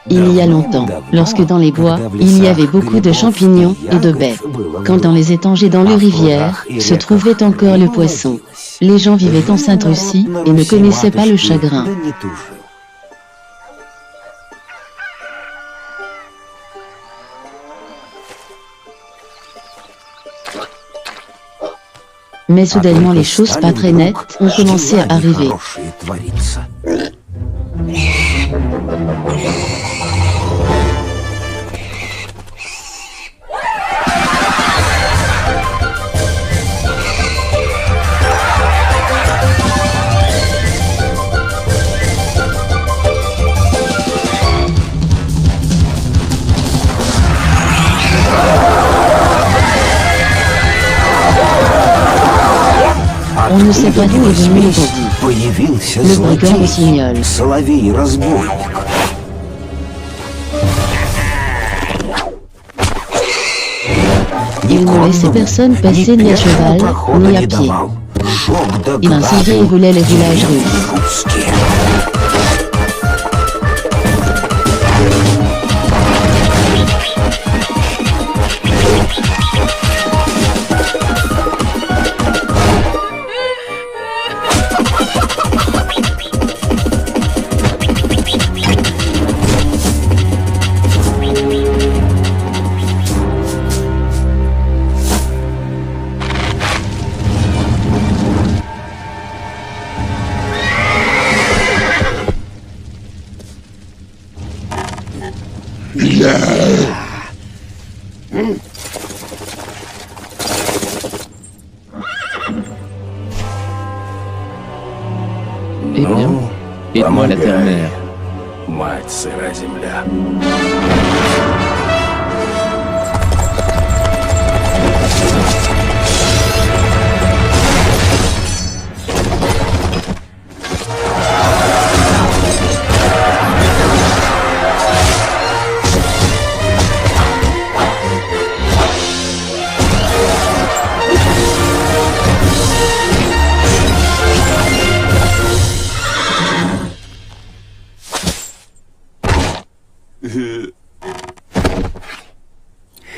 Il y a longtemps, lorsque dans les bois, il y avait beaucoup de champignons et de baies. Quand dans les étangs et dans les rivières, se trouvait encore le poisson. Les gens vivaient en Sainte-Russie et ne connaissaient pas le chagrin. Mais soudainement les choses pas très nettes ont commencé à arriver. On ne sait pas d'où est venu le bandit. Le brigand rossignol. Il ne laissait personne passer ni à cheval, ni à pied. Il incendiait et brûlait les villages russes. Eh bien, aide-moi la terre-mère. Мать сыра земля.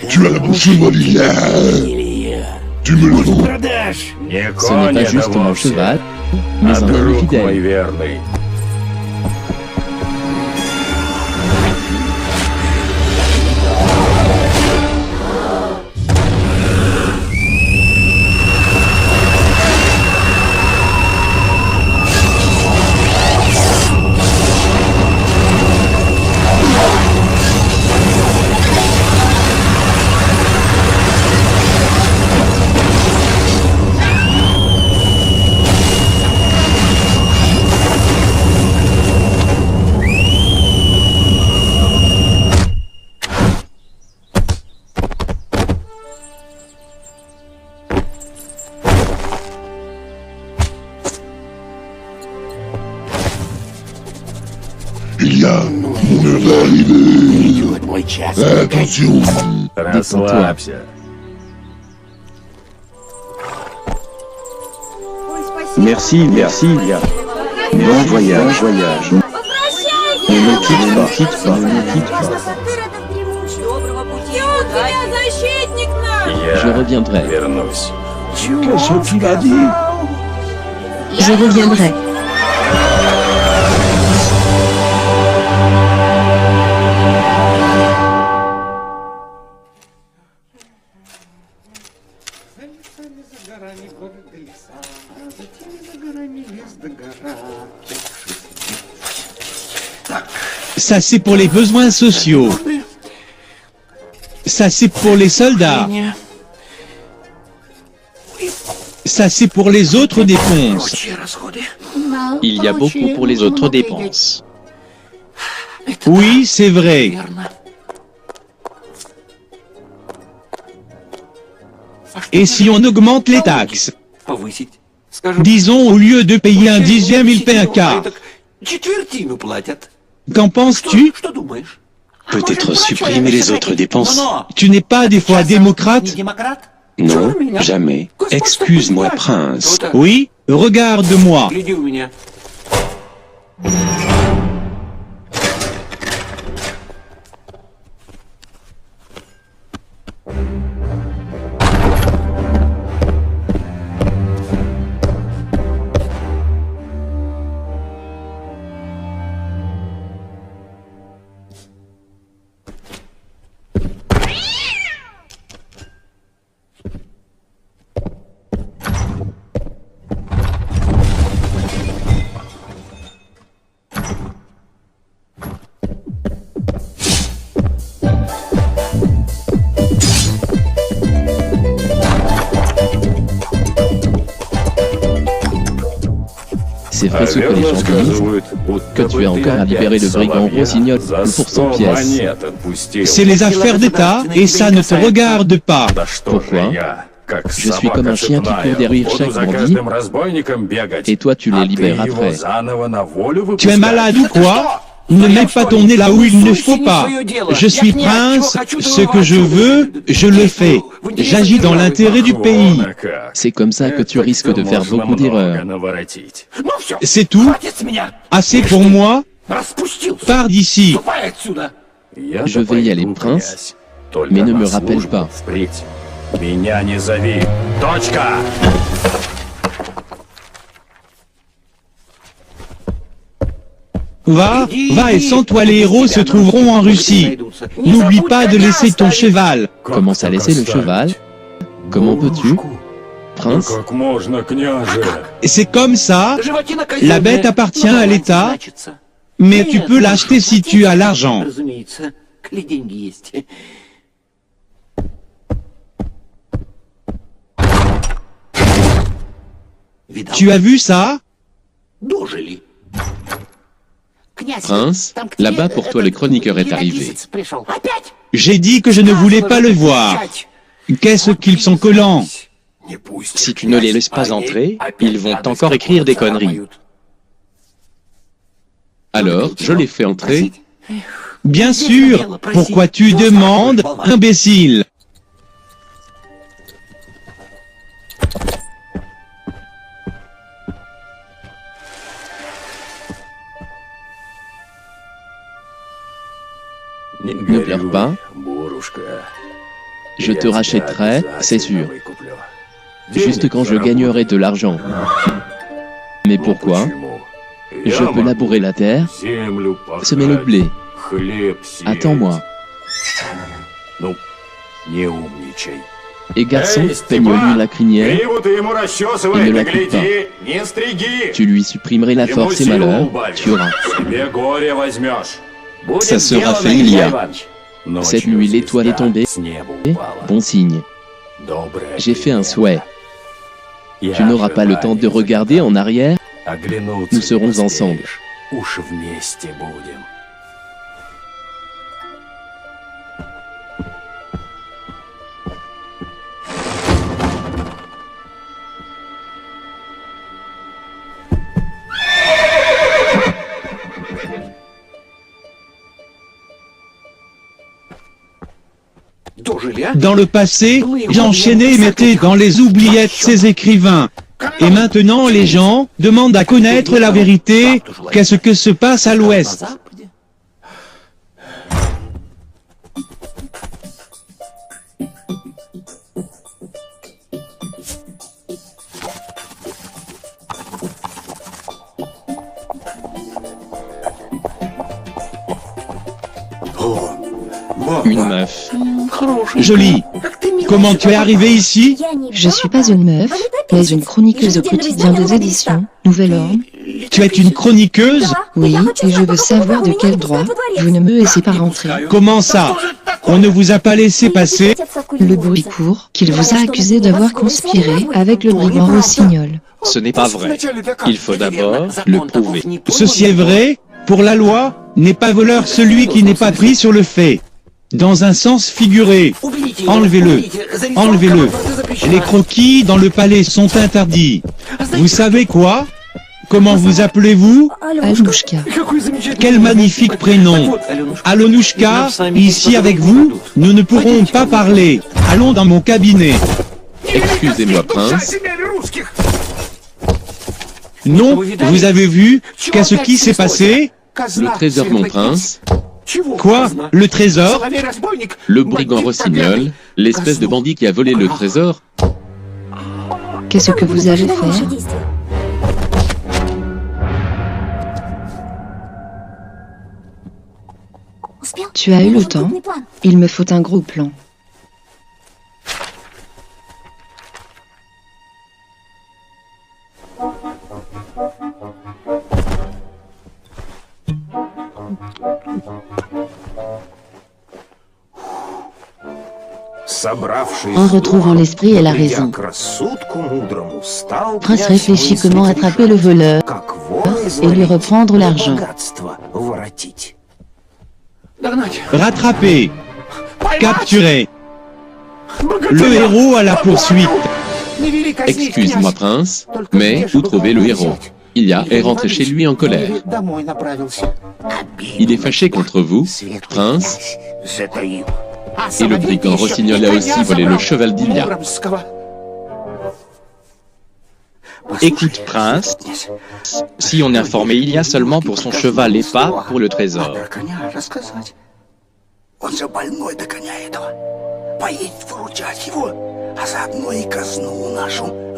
Tu as la bouche molle, tu me le rends. Ce n'est pas juste mon cheval, mais un homme fidèle. Илья, on va arriver. Attention. Расслабься. Merci, Илья. Bon voyage. Ne quitte pas. Je reviendrai. Вернусь. Qu'est-ce que tu l'as dit? Je reviendrai. Ça c'est pour les besoins sociaux. Ça c'est pour les soldats. Ça c'est pour les autres dépenses. Il y a beaucoup pour les autres dépenses. Oui, c'est vrai. Et si on augmente les taxes? Disons, au lieu de payer un dixième, ils paient un quart. Qu'en penses-tu? Peut-être supprimer les autres dépenses. Tu n'es pas des fois démocrate? Non, jamais. Excuse-moi, prince. Oui, regarde-moi. C'est vrai ce que les gens disent, que tu as encore à libérer le brigand Rossignol pour 100 pièces. C'est les affaires d'État et ça ne te regarde pas. Pourquoi? Je suis comme un chien qui court derrière chaque bandit, et toi tu les libères après. Tu es malade ou quoi? Ne mets pas ton nez là où il ne faut pas. Je suis prince, ce que je veux, je le fais. J'agis dans l'intérêt du pays. C'est comme ça que tu risques de faire beaucoup d'erreurs. C'est tout? Assez pour moi? Pars d'ici. Je vais y aller, prince, mais ne me rappelle pas. Меня не зови. Точка! Va et sans toi les héros se trouveront en Russie. N'oublie pas de laisser ton cheval. Commence à laisser le cheval? Comment peux-tu, prince? Как можно, княже? C'est comme ça, la bête appartient à l'État, mais tu peux l'acheter si tu as l'argent. Tu as vu ça? Prince, là-bas pour toi le chroniqueur est arrivé. J'ai dit que je ne voulais pas le voir. Qu'est-ce qu'ils sont collants? Si tu ne les laisses pas entrer, ils vont encore écrire des conneries. Alors, je les fais entrer. Bien sûr, pourquoi tu demandes, imbécile? Ne pleure pas. Je te rachèterai, c'est sûr. Juste quand je gagnerai de l'argent. Mais pourquoi? Je peux labourer la terre, semer le blé. Attends-moi. Et garçon, peigne-lui la crinière et ne la coupe pas. Tu lui supprimerais la force et malheur, tu auras. Ça sera fait, Ilia. Cette nuit l'étoile est tombée. Bon signe. J'ai fait un souhait. Tu n'auras pas le temps de regarder en arrière. Nous serons ensemble. Dans le passé, j'enchaînais et mettais dans les oubliettes ces écrivains. Et maintenant, les gens demandent à connaître la vérité. Qu'est-ce que se passe à l'Ouest? Une meuf. Jolie. Comment tu es arrivé ici? Je suis pas une meuf, mais une chroniqueuse au quotidien des éditions Nouvel Ordre. Tu es une chroniqueuse? Oui, et je veux savoir de quel droit vous ne me laissez pas rentrer. Comment ça? On ne vous a pas laissé passer? Le bruit court qu'il vous a accusé d'avoir conspiré avec le brigand Rossignol. Ce n'est pas vrai. Il faut d'abord le prouver. Ceci est vrai, pour la loi, n'est pas voleur celui qui n'est pas pris sur le fait. Dans un sens figuré. Enlevez-le. Enlevez-le. Les croquis dans le palais sont interdits. Vous savez quoi? Comment vous appelez-vous? Alouchka. Quel magnifique prénom. Alonouchka, ici avec vous, nous ne pourrons pas parler. Allons dans mon cabinet. Excusez-moi, prince. Non, vous avez vu? Qu'est-ce qui s'est passé? Le trésor, mon prince. Quoi? Le trésor? Le brigand Rossignol, l'espèce de bandit qui a volé le trésor. Qu'est-ce que vous allez faire? Tu as eu le temps? Il me faut un gros plan. En retrouvant l'esprit et la raison, Prince réfléchit comment attraper le voleur et lui reprendre l'argent. Rattraper. Capturer. Le héros à la poursuite. Excuse-moi, prince, mais où trouver le héros? Ilya est rentré chez lui en colère. Il est fâché contre vous, prince, et le brigand Rossignol a aussi volé le cheval d'Ilya. Écoute, prince, si on informait Ilya seulement pour son cheval et pas pour le trésor.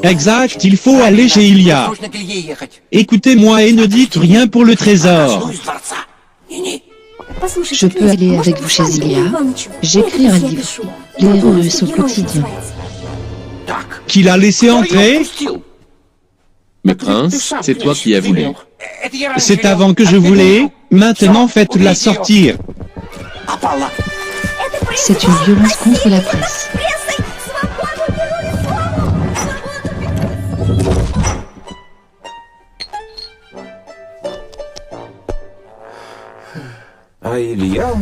Exact, il faut aller chez Ilya. Écoutez-moi et ne dites rien pour le trésor. Je peux aller avec vous chez Ilya. J'écris un livre. Les héros russes au quotidien. Qu'il a laissé entrer? Mais prince, c'est toi qui as voulu. C'est avant que je voulais. Maintenant faites-la sortir. C'est une violence contre la presse.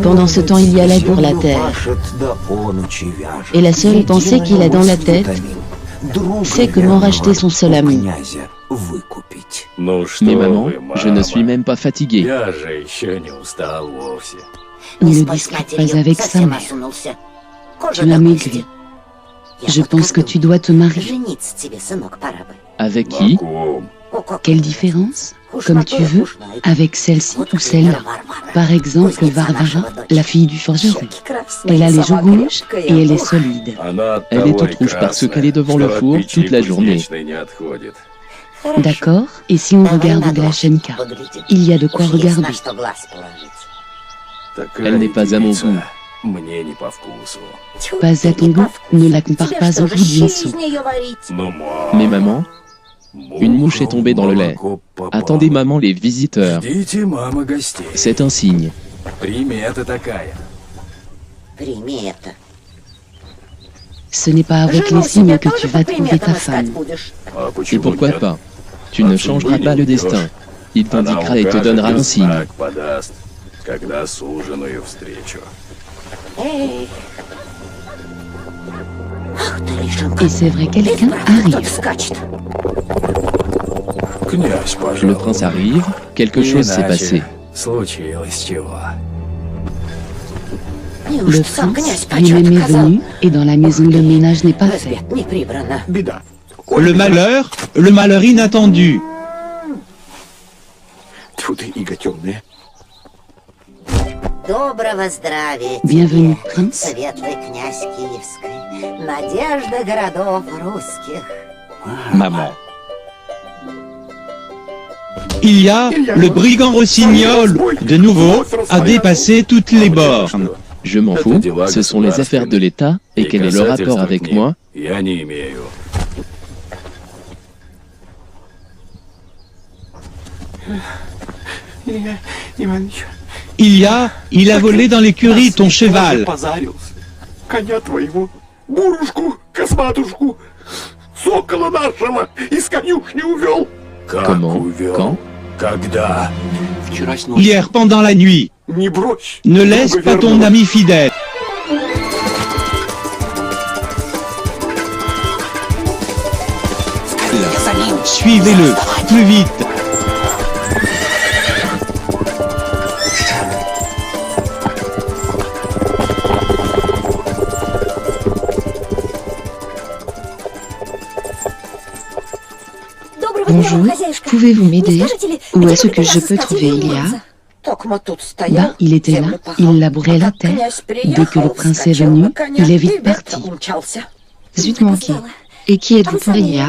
Pendant ce temps, Ilya laboure la terre. Et la seule pensée qu'il a dans la tête, c'est comment racheter son seul ami. Mais maman, je ne suis même pas fatigué. Ne le discute pas avec sa mère. Tu m'as maigri. Je pense que tu dois te marier. Avec qui? Quelle différence? Comme tu veux, avec celle-ci ou celle-là. Par exemple, Varvara, la fille du forgeron. Elle a les joues rouges et elle est solide. Elle est toute rouge parce qu'elle est devant le four toute la journée. D'accord? Et si on regarde Glashenka, il y a de quoi regarder. Elle n'est pas à mon goût. Pas à ton goût, ne la compare pas au goût d'une soupe. Mais maman, une mouche est tombée dans le lait. Attendez maman les visiteurs. C'est un signe. Ce n'est pas avec les signes que tu vas trouver ta femme. Et pourquoi pas? Tu ne changeras pas le destin. Il t'indiquera et te donnera un signe. Et c'est vrai, quelqu'un arrive. Le prince arrive, quelque chose s'est passé. Le prince lui-même est venu, et dans la maison le ménage n'est pas fait. Le malheur inattendu. Bienvenue, prince. Maman. Ilya, le brigand Rossignol, de nouveau, a dépassé toutes les bornes. Je m'en fous, ce sont les affaires de l'État, et quel est le rapport avec moi? Ilya, il a volé dans l'écurie ton cheval. Comment? Quand? Hier pendant la nuit. Ne laisse pas ton ami fidèle. Suivez-le, plus vite. Bonjour, pouvez-vous m'aider? Où est-ce que je peux trouver Ilya? Bah, il était là, il labourait la terre. Dès que le prince est venu, il est vite parti. Zut manqué. Et qui êtes-vous pour Ilya?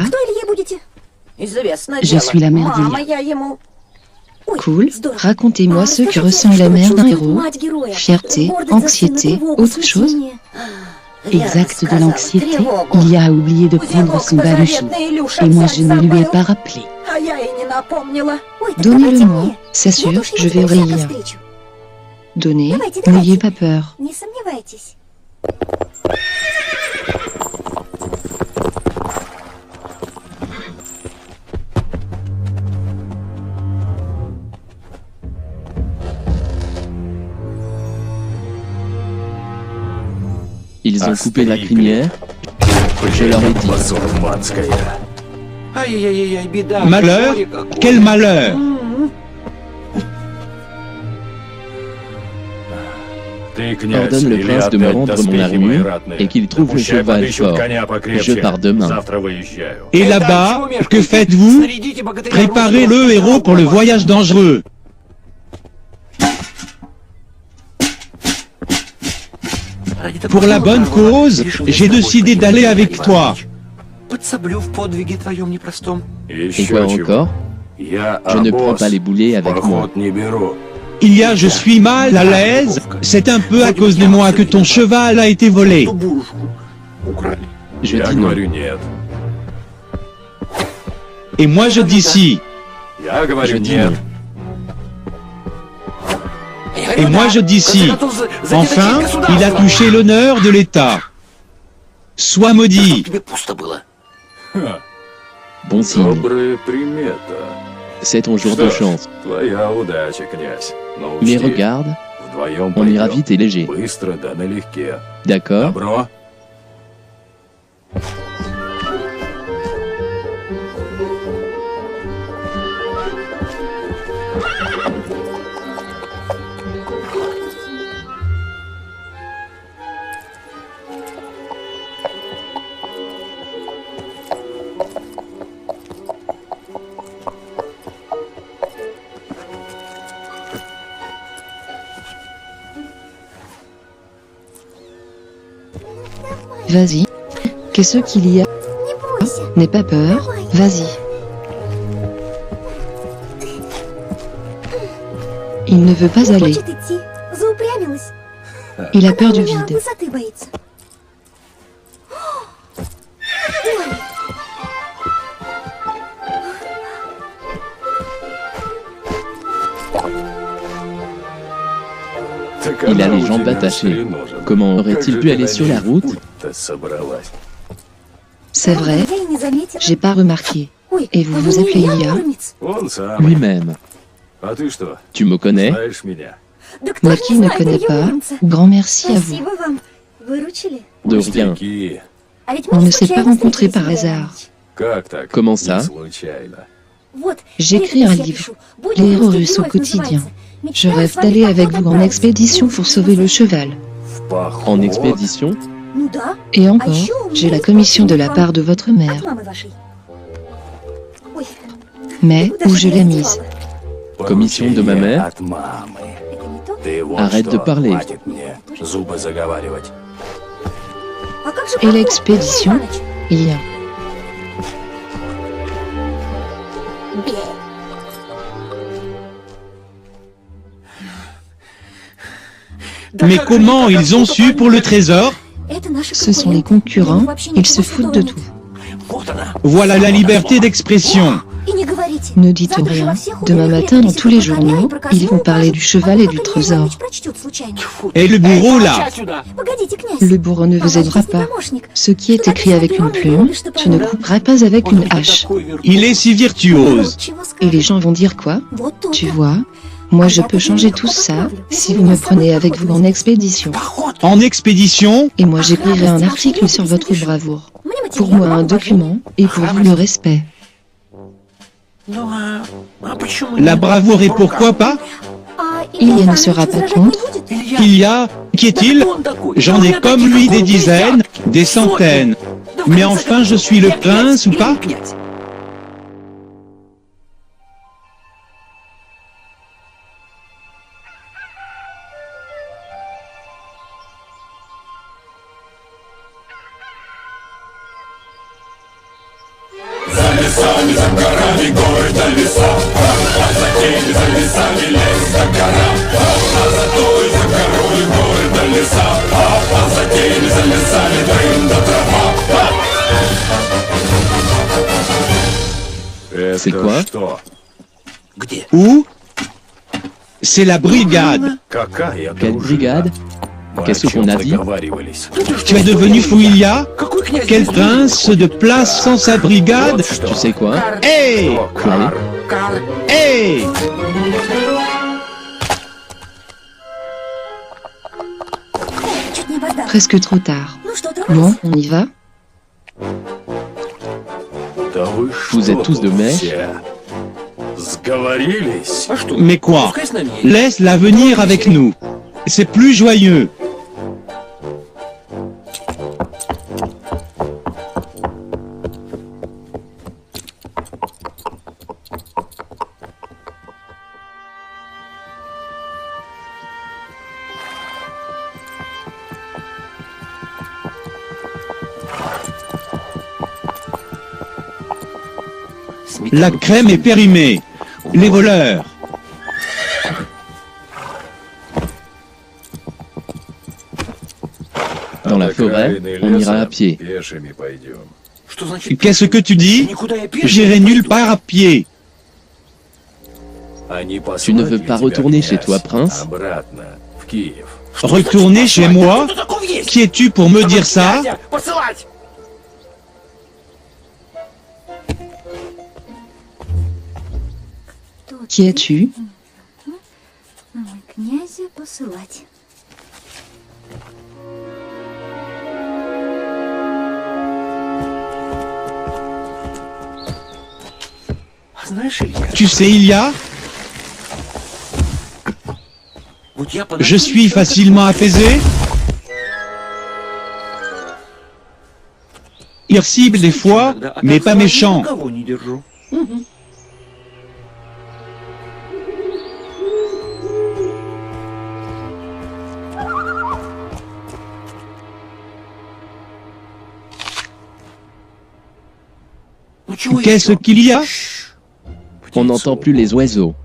Je suis la mère d'Ilya. Cool. Racontez-moi ce que ressent la mère d'un héros. Fierté, anxiété, autre chose? Exact de l'anxiété, Ilya a oublié de prendre son baluchon. Et moi je ne lui ai pas rappelé. Donnez-le-moi, c'est sûr, je vais obéir. Donnez, n'ayez pas peur. Ils ont coupé la crinière. Je leur ai dit. Malheur? Quel malheur? Ordonne le prince de me rendre mon armure et qu'il trouve le cheval fort. Je pars demain. Et là-bas, que faites-vous? Préparez le héros pour le voyage dangereux. Pour la bonne cause, j'ai décidé d'aller avec toi. Et quoi encore? Je ne prends pas les boulets avec moi. Ilya, je suis mal à l'aise. C'est un peu à cause de moi que ton cheval a été volé. Je dis non. Et moi je dis si. Je dis non. Et moi je dis si. Enfin, il a touché l'honneur de l'État. Sois maudit. Bon signe. C'est ton jour de chance. Mais regarde, on ira vite et léger. D'accord? Vas-y. Qu'est-ce qu'il y a? N'aie pas peur, vas-y. Il ne veut pas aller. Il a peur du vide. Il a les jambes attachées. Comment aurait-il pu aller sur la route? C'est vrai, j'ai pas remarqué. Et vous vous appelez Ilya? Lui-même. Tu me connais? Moi qui ne connais pas, grand merci à vous. De rien. On ne s'est pas rencontrés par hasard. Comment ça? J'écris un livre, Les héros russes au quotidien. Je rêve d'aller avec vous en expédition pour sauver le cheval. En expédition? Et encore, j'ai la commission de la part de votre mère. Mais où je l'ai mise? Commission de ma mère? Arrête de parler. Et l'expédition? Il y a. Mais comment ils ont su pour le trésor? Ce sont les concurrents, ils se foutent de tout. Voilà la liberté d'expression. Ne dites rien. Demain matin, dans tous les journaux, ils vont parler du cheval et du trésor. Et le bourreau là? Le bourreau ne vous aidera pas. Ce qui est écrit avec une plume, tu ne couperas pas avec une hache. Il est si virtuose. Et les gens vont dire quoi? Tu vois, moi je peux changer tout ça, si vous me prenez avec vous en expédition. En expédition? Et moi j'écrirai un article sur votre bravoure. Pour moi un document, et pour vous le respect. La bravoure et pourquoi pas? Ilya ne sera pas contre. Ilya, qui est-il? J'en ai comme lui des dizaines, des centaines. Mais enfin je suis le prince ou pas? C'est quoi? Où? C'est la brigade. Quelle brigade? Qu'est-ce qu'on a dit? Tu es devenu fou il y a? Quel prince de place sans sa brigade? Tu sais quoi? Hé! Quoi? Hé! Presque trop tard. Bon, on y va? Vous êtes tous de mèche? Mais quoi? Laisse-la venir avec nous. C'est plus joyeux. La crème est périmée. Les voleurs. Dans la forêt, on ira à pied. Qu'est-ce que tu dis? J'irai nulle part à pied. Tu ne veux pas retourner chez toi, prince? Retourner chez moi? Qui es-tu pour me dire ça? Qui es-tu? Tu sais, Ilya, je suis facilement apaisé. Irascible des fois, mais pas méchant. Qu'est-ce qu'il y a? On n'entend plus les oiseaux.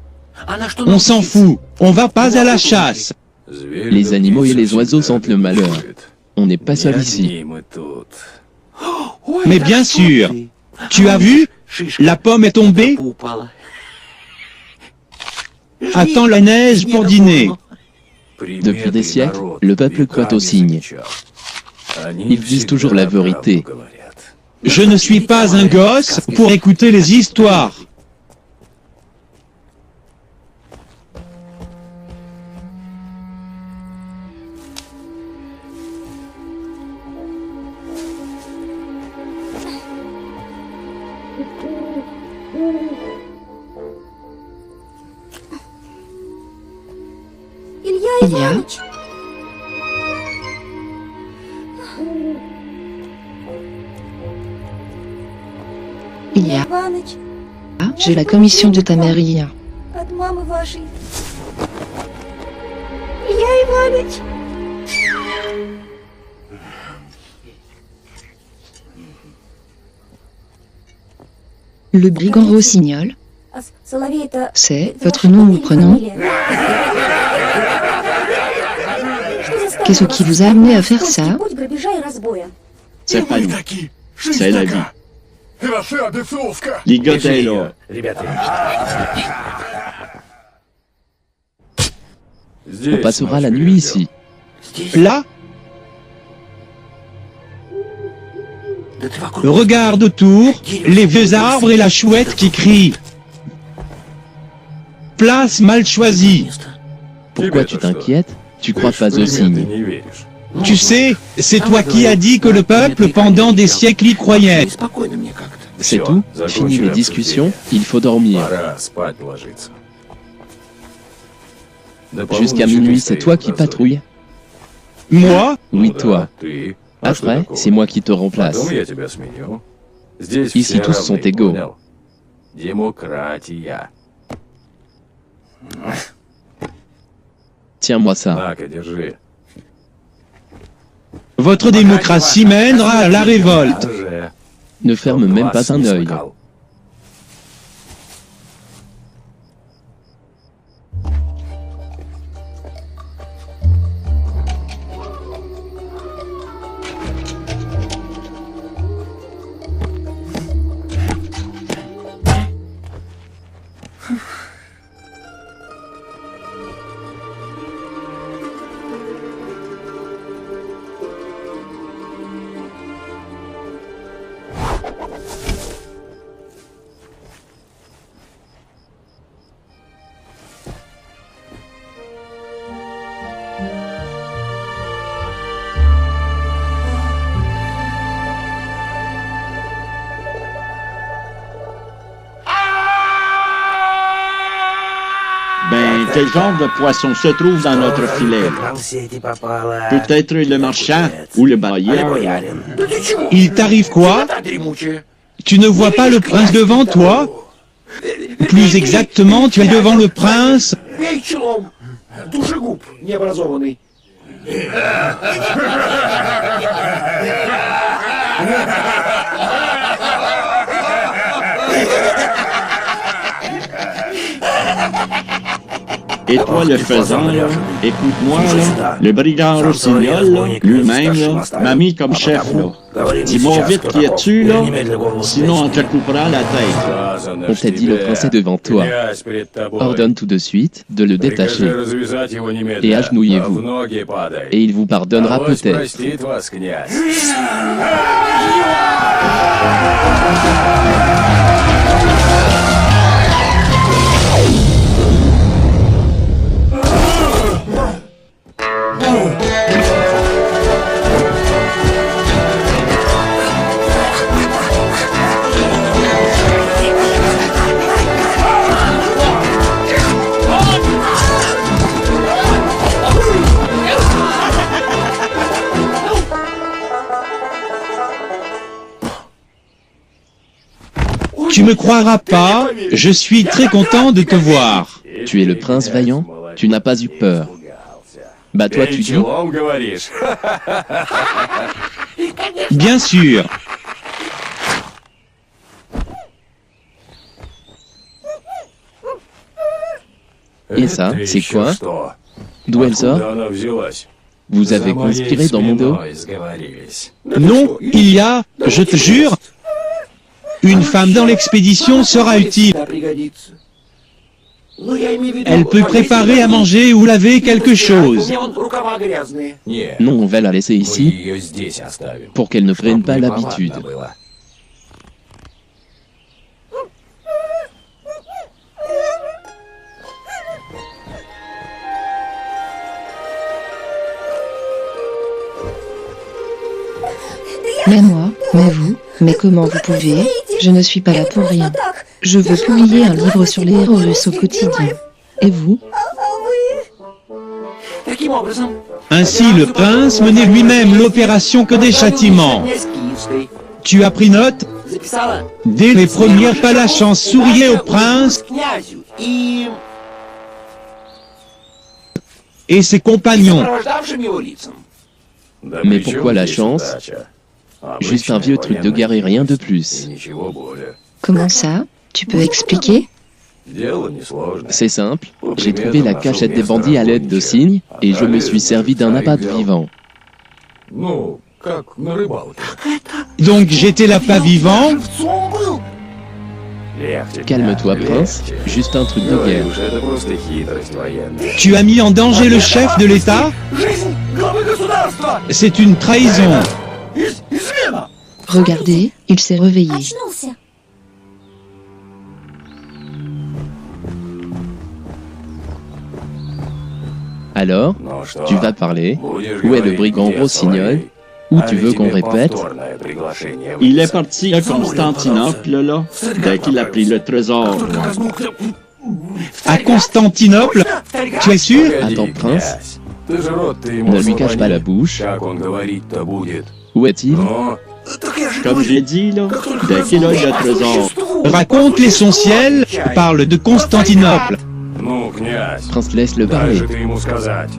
On s'en fout, on va pas à la chasse. Les animaux et les oiseaux sentent le malheur. On n'est pas seul ici. Mais bien sûr, tu as vu? La pomme est tombée. Attends la neige pour dîner. Depuis des siècles, le peuple croit aux signes. Ils disent toujours la vérité. Je ne suis pas un gosse pour écouter les histoires. Ilya? Ilya? Ah, j'ai la commission de ta mère, Ilya. Le brigand rossignol, c'est votre nom ou prénom? Qu'est-ce qui vous a amené à faire ça? C'est pas nous. C'est la vie. Ligotelo. On passera la nuit ici. Là? Regarde autour, les vieux arbres et la chouette qui crie. Place mal choisie. Pourquoi tu t'inquiètes? Tu crois pas aux signes. Tu sais, c'est toi qui as dit que le peuple pendant des siècles y croyait. C'est tout? Fini les discussions, il faut dormir. Jusqu'à minuit, c'est toi qui patrouilles? Moi? Oui, toi. Après, c'est moi qui te remplace. Ici, tous sont égaux. Tiens-moi ça. Votre démocratie mènera à la révolte. Ne ferme même pas un œil. Quel genre de poisson se trouve dans notre filet? Peut-être le marchand ou le bailleur. Il t'arrive quoi? Tu ne vois pas le prince devant toi? Plus exactement, tu es devant le prince. Et toi, le faisant, là, écoute-moi, là, le brigand Rossignol, là, lui-même, là, m'a mis comme chef, là. Dis-moi vite qui es-tu, là, sinon on te coupera la tête. On t'a dit le prince est devant toi. Ordonne tout de suite de le détacher. Et agenouillez-vous. Et il vous pardonnera peut-être. Tu me croiras pas, je suis très content de te voir. Tu es le prince vaillant, tu n'as pas eu peur. Bah toi tu dis? Bien sûr. Et ça, c'est quoi? D'où elle sort? Vous avez conspiré dans mon dos? Non, il y a, je te jure, une femme dans l'expédition sera utile. Elle peut préparer à manger ou laver quelque chose. Non, on va la laisser ici pour qu'elle ne prenne pas l'habitude. Mais moi, mais vous, mais comment vous pouvez? Je ne suis pas là pour rien. Je veux publier un livre sur les héros russes au quotidien. Et vous? Ainsi le prince menait lui-même l'opération que des châtiments. Tu as pris note? Dès les premières pas, la chance souriait au prince et ses compagnons. Mais pourquoi la chance? Juste un vieux truc de guerre et rien de plus. Comment ça? Tu peux expliquer? C'est simple, j'ai trouvé la cachette des bandits à l'aide de signes, et je me suis servi d'un appât vivant. Donc j'étais l'appât vivant? Calme-toi, prince, juste un truc de guerre. Tu as mis en danger le chef de l'État? C'est une trahison. Regardez, il s'est réveillé. Alors, tu vas parler? Où est le brigand Rossignol? Où tu veux qu'on répète? Il est parti à Constantinople, là, dès qu'il a pris le trésor. À Constantinople? Tu es sûr? Attends, prince. Ne lui cache pas la bouche. Où est-il? Comme j'ai dit, là, dès qu'il a eu le trésor. Raconte l'essentiel, parle de Constantinople. Prince, laisse-le parler.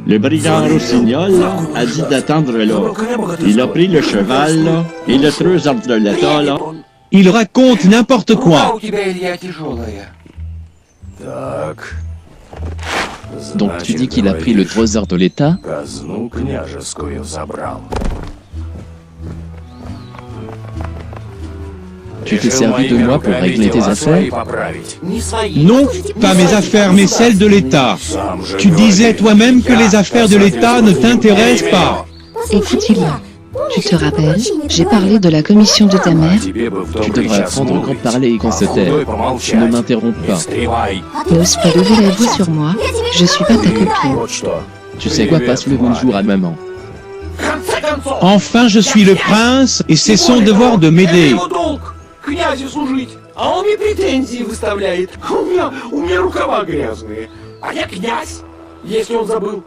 Le brigand Rossignol là, a dit d'attendre là. Il a pris le cheval là, et le trésor de l'État là. Il raconte n'importe quoi. Donc tu dis qu'il a pris le trésor de l'État? Tu t'es servi de moi pour régler tes affaires? Non, pas mes affaires, mais celles de l'État. Tu disais toi-même que les affaires de l'État ne t'intéressent pas. Écoute, Ilya, tu te rappelles? J'ai parlé de la commission de ta mère. Tu devrais apprendre quand parler et quand se taire. Ne m'interromps pas. N'ose pas lever la voix sur moi, je suis pas ta copine. Tu sais quoi, passe le bonjour à maman. Enfin, je suis le prince et c'est son devoir de m'aider. А я князь, если он забыл.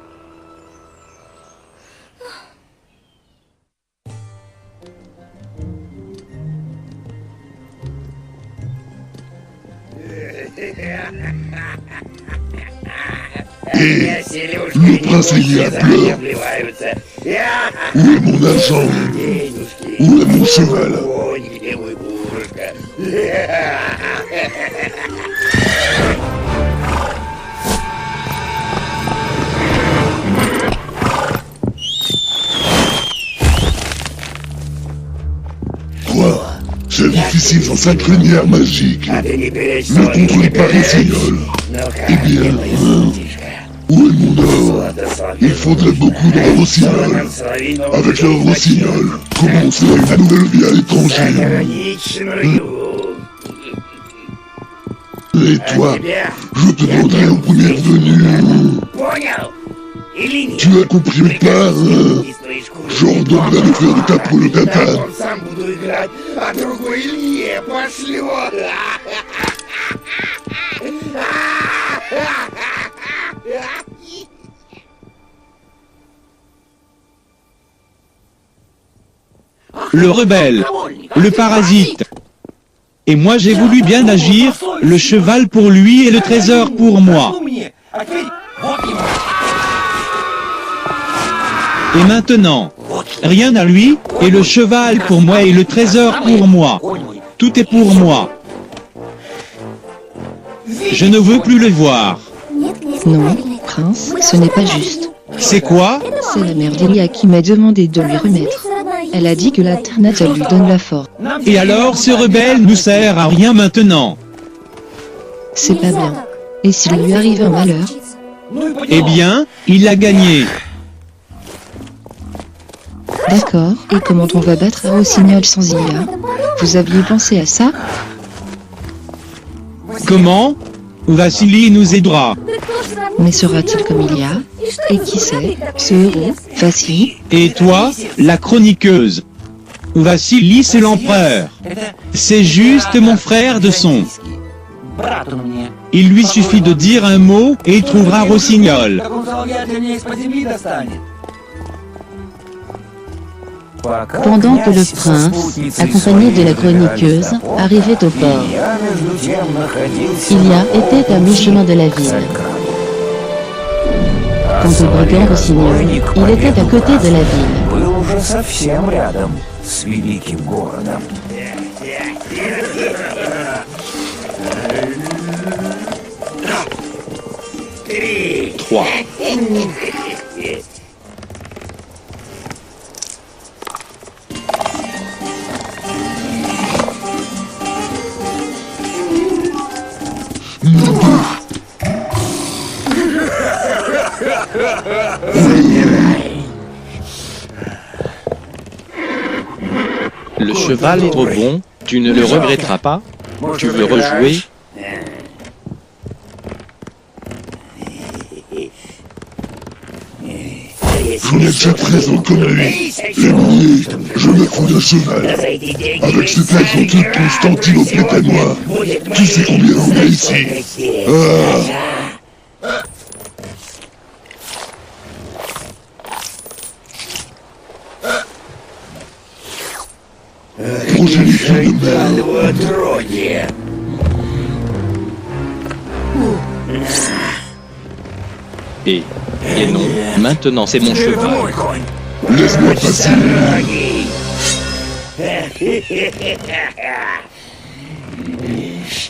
Le prince Ilias pleure. Où est mon argent? Où est mon cheval? Quoi? Chef difficile sans sa crinière magique. Ne contrôle pas Rossignol. Eh bien, où est mon or? Il faudrait beaucoup de Rossignol. Avec le Rossignol, commencer une nouvelle vie à l'étranger. Et toi, je te demanderai au premier venu. Tu as compris ou pas? J'ordonne à le faire de ta peau le caca. Le rebelle, le parasite. Et moi j'ai voulu bien agir, le cheval pour lui et le trésor pour moi. Et maintenant, rien à lui, et le cheval pour moi et le trésor pour moi. Tout est pour moi. Je ne veux plus le voir. Non, prince, ce n'est pas juste. C'est quoi? C'est la mère d'Elia qui m'a demandé de lui remettre. Elle a dit que la Ternatel lui donne la force. Et alors ce rebelle nous sert à rien maintenant. C'est pas bien. Et s'il lui arrive un malheur? Eh bien, il a gagné. D'accord, et comment on va battre un Rossignol sans Ilia? Vous aviez pensé à ça? Comment? Vassili nous aidera. Mais sera-t-il comme Ilia? Et qui sait? Ce héros, Vassili? Et toi, la chroniqueuse? Vassili, c'est l'empereur. C'est juste mon frère de son. Il lui suffit de dire un mot et il trouvera Rossignol. Pendant que le prince, accompagné de la chroniqueuse, arrivait au port, Ilia était à mi-chemin de la ville. Quant au brigand Rossignol, il était à côté de la ville. Trois. Le cheval est trop bon, tu ne le regretteras pas. Tu veux rejouer? Je n'ai que présent comme lui. L'ennemi, je me fous d'un cheval. Avec cet exotique Constantinople et moi, tu sais combien on est ici. Progéniture de merde. Et non, maintenant c'est mon cheval. Laisse-moi passer.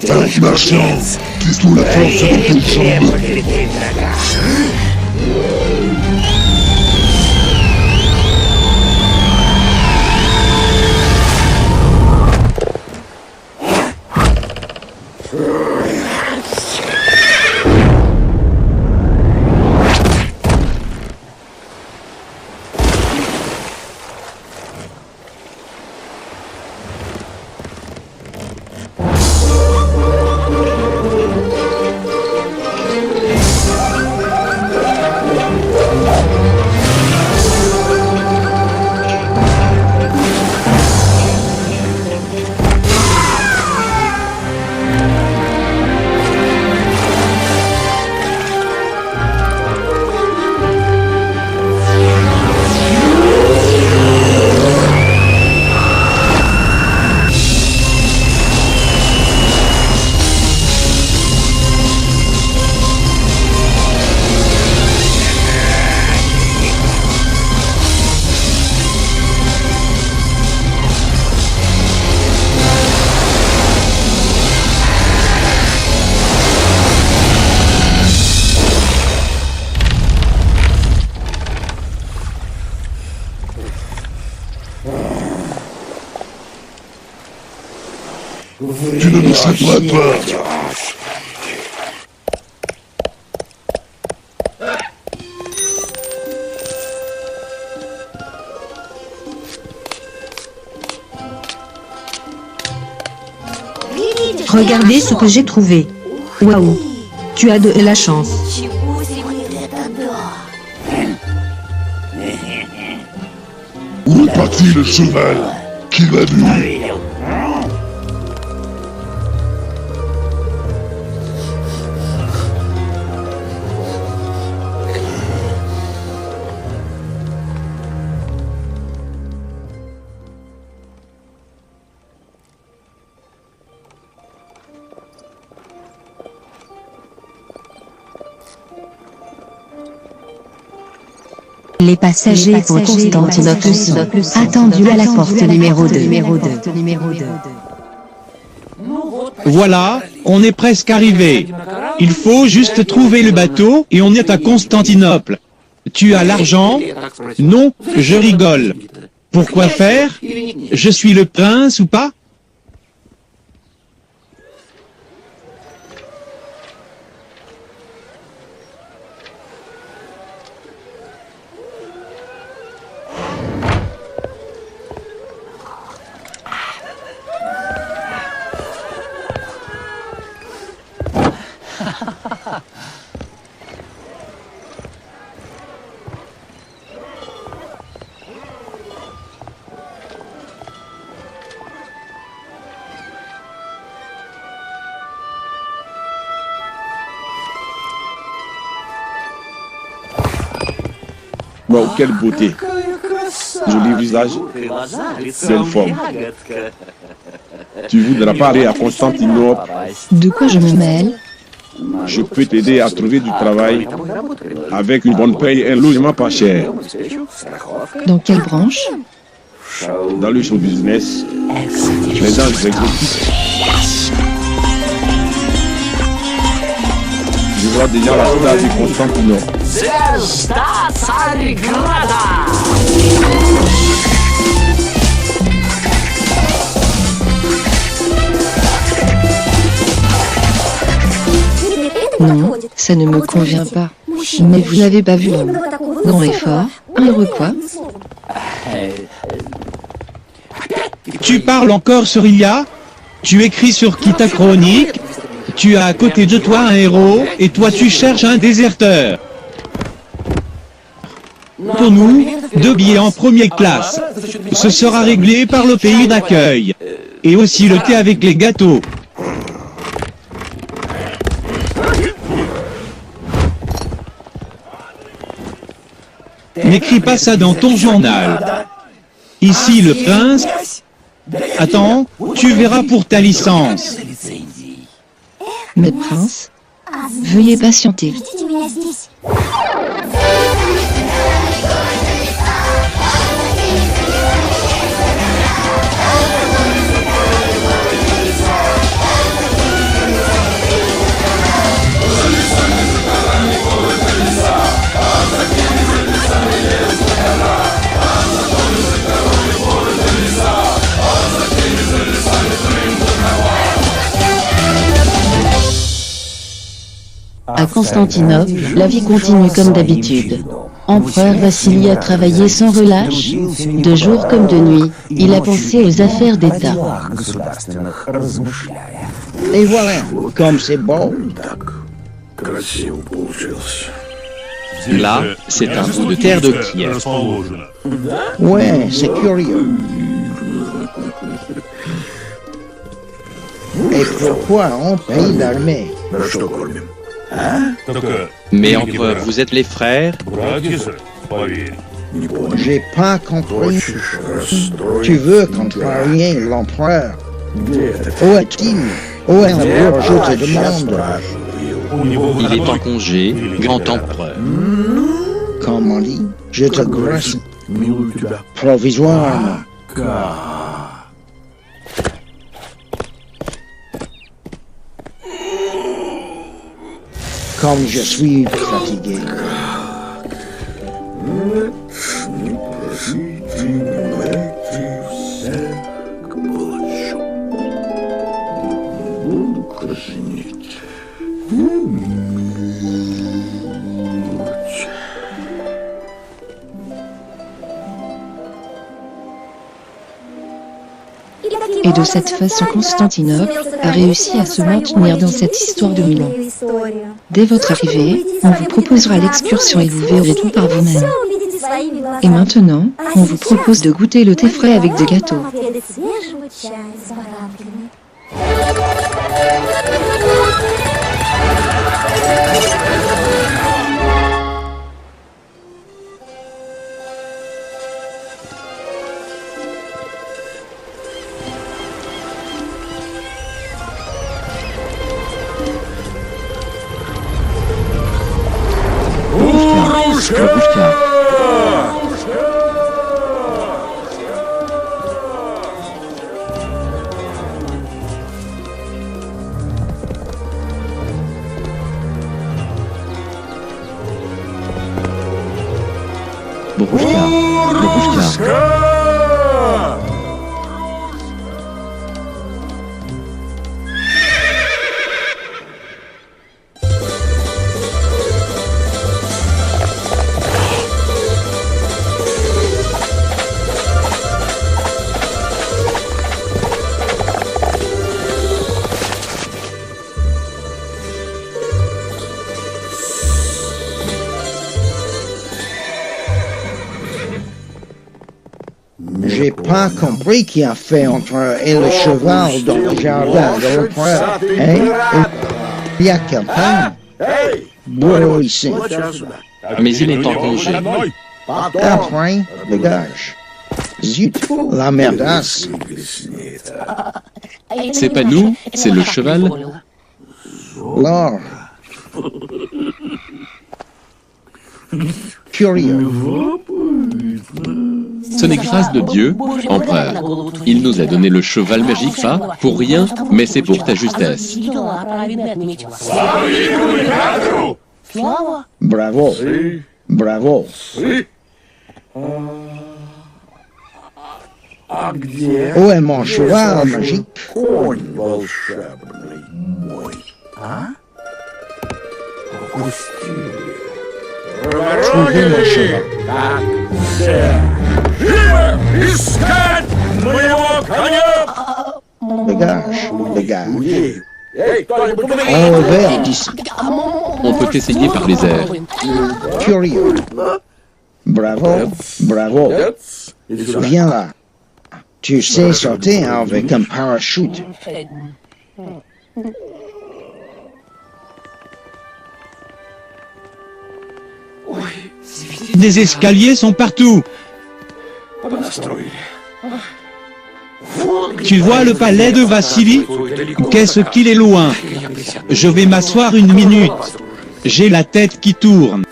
Tarif marchand, laisse-nous la force de ton chambre. Tu ne le sais pas. Regardez ce que j'ai trouvé. Waouh, tu as de la chance. Où est parti le cheval? Qui l'a vu? Les passagers pour Constantinople sont attendus à la porte numéro 2. Voilà, on est presque arrivé. Il faut juste trouver le bateau et on est à Constantinople. Tu as l'argent? Non, je rigole. Pourquoi faire? Je suis le prince ou pas? Wow, quelle beauté! Joli visage, belle forme. Tu voudras pas aller à Constantinople? De quoi je me mêle? Je peux t'aider à trouver du travail avec une bonne paye et un logement pas cher. Dans quelle branche? Dans le show business, les danses exotiques. Je vois déjà la star de Constantinople. Non, ça ne me convient pas. Mais vous n'avez pas vu l'homme. Grand et fort, un héros quoi? Tu parles encore sur Ilia? Tu écris sur Kita Chronique? Tu as à côté de toi un héros, et toi tu cherches un déserteur. Pour nous, 2 billets en première classe. Ce sera réglé par le pays d'accueil. Et aussi le thé avec les gâteaux. N'écris pas ça dans ton journal. Ici le prince. Attends, tu verras pour ta licence. Mais prince, veuillez patienter. À Constantinople, la vie continue comme d'habitude. Empereur Vassili a travaillé sans relâche, de jour comme de nuit, il a pensé aux affaires d'État. Et voilà, comme c'est beau. Là, c'est un bout de terre de Kiev. Ouais, c'est curieux. Et pourquoi on paye l'armée? Mais empereur, vous êtes les frères? J'ai pas compris. Tu veux contrarier l'empereur? Où est-il? Où est l'empereur, je te demande? Il est en congé, grand empereur. Comme on dit, je te grâce. Provisoirement. Comme je suis fatigué. Et de cette façon Constantinople a réussi à se maintenir dans cette histoire de 1000 ans. Dès votre arrivée, on vous proposera l'excursion et vous verrez tout par vous-même. Et maintenant, on vous propose de goûter le thé frais avec des gâteaux. J'ai pas compris qui a fait entre et le cheval dans le jardin de l'empereur. Hein? Il y a quelqu'un? Bois ici. Mais il est en congé. Après, dégage. Zut, la merdasse. C'est pas nous, c'est le cheval. L'or. Curieux. Ce n'est grâce de Dieu, empereur. Il nous a donné le cheval magique, pas pour rien, mais c'est pour ta justesse. Bravo. Bravo. Où est mon cheval magique? Trouvez mon cheval. Dégage, dégage. Enlevez d'ici. On peut essayer par les airs. Curieux. Bravo, bravo. Viens là. Tu sais sauter avec un parachute. Des escaliers sont partout. Tu vois le palais de Vassili? Qu'est-ce qu'il est loin. Je vais m'asseoir une minute. J'ai la tête qui tourne.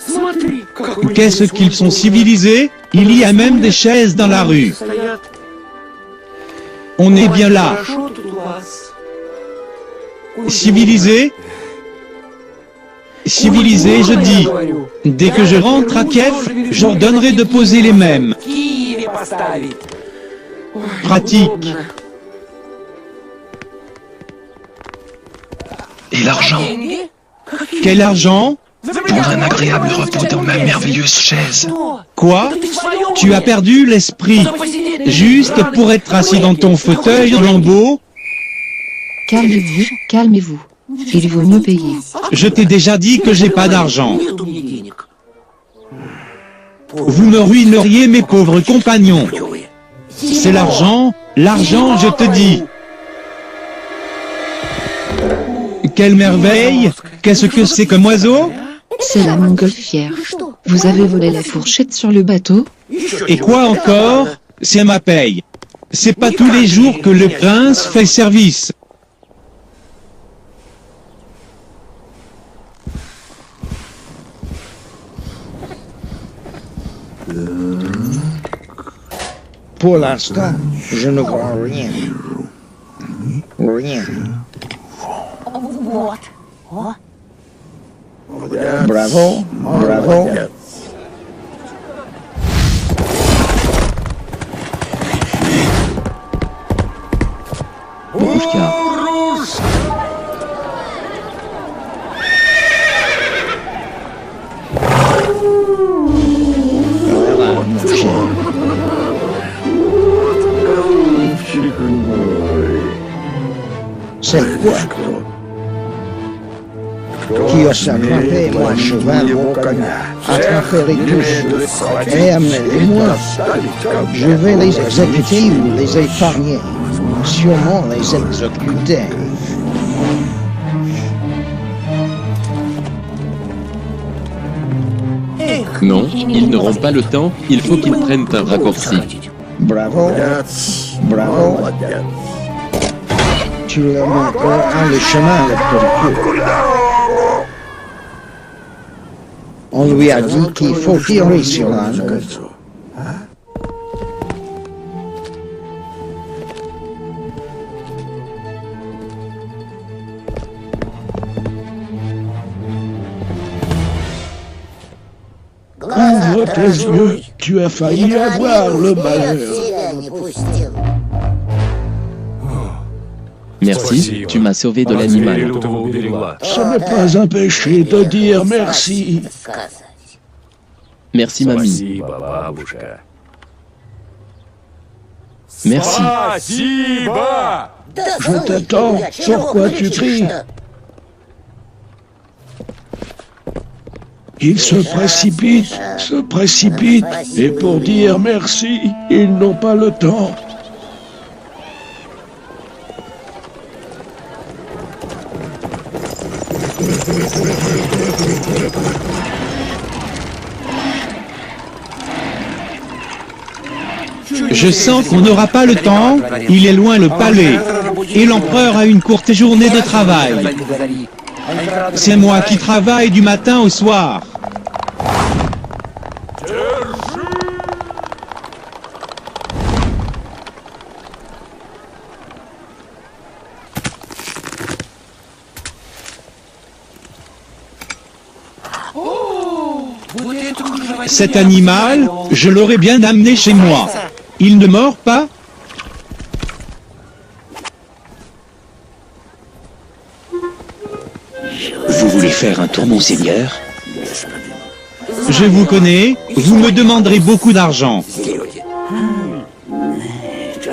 Qu'est-ce qu'ils sont civilisés? Il y a même des chaises dans la rue. On est bien là. Civilisés? Civilisés, je dis. Dès que je rentre à Kiev, j'ordonnerai de poser les mêmes. Pratique. Et l'argent? Quel argent? Pour un agréable repos dans ma merveilleuse chaise. Quoi? Tu as perdu l'esprit. Juste pour être assis dans ton fauteuil en lambeau? Calmez-vous, calmez-vous. Il vaut mieux payer. Je t'ai déjà dit que j'ai pas d'argent. Vous me ruineriez mes pauvres compagnons. C'est l'argent, l'argent, je te dis. Quelle merveille! Qu'est-ce que c'est comme oiseau? C'est la montgolfière. Vous avez volé la fourchette sur le bateau? Et quoi encore? C'est ma paye. C'est pas tous les jours que le prince fait service. Pour l'instant, je ne vois rien. Rien. Bravo, bravo. Borouchka. C'est quoi? Qui ose attraper mon cheval, attrapez-les tous et amenez-les-moi. Je vais les exécuter ou les épargner, sûrement les exécuter. Non, ils n'auront pas le temps, il faut qu'ils prennent un raccourci. Bravo, bravo. Tu leur montreras le chemin le plus court. On lui a dit qu'il faut tirer sur l'âne. Ouvre tes yeux, tu as failli avoir le malheur. Merci, tu m'as sauvé de l'animal. Ce n'est pas un péché de dire merci. Merci, mamie. Merci. Je t'attends, pourquoi tu cries? Ils se précipitent, et pour dire merci, ils n'ont pas le temps. Je sens qu'on n'aura pas le temps, il est loin le palais, et l'empereur a une courte journée de travail. C'est moi qui travaille du matin au soir. Cet animal, je l'aurais bien amené chez moi. Il ne mord pas? Vous voulez faire un tour, monseigneur? Je vous connais, vous me demanderez beaucoup d'argent.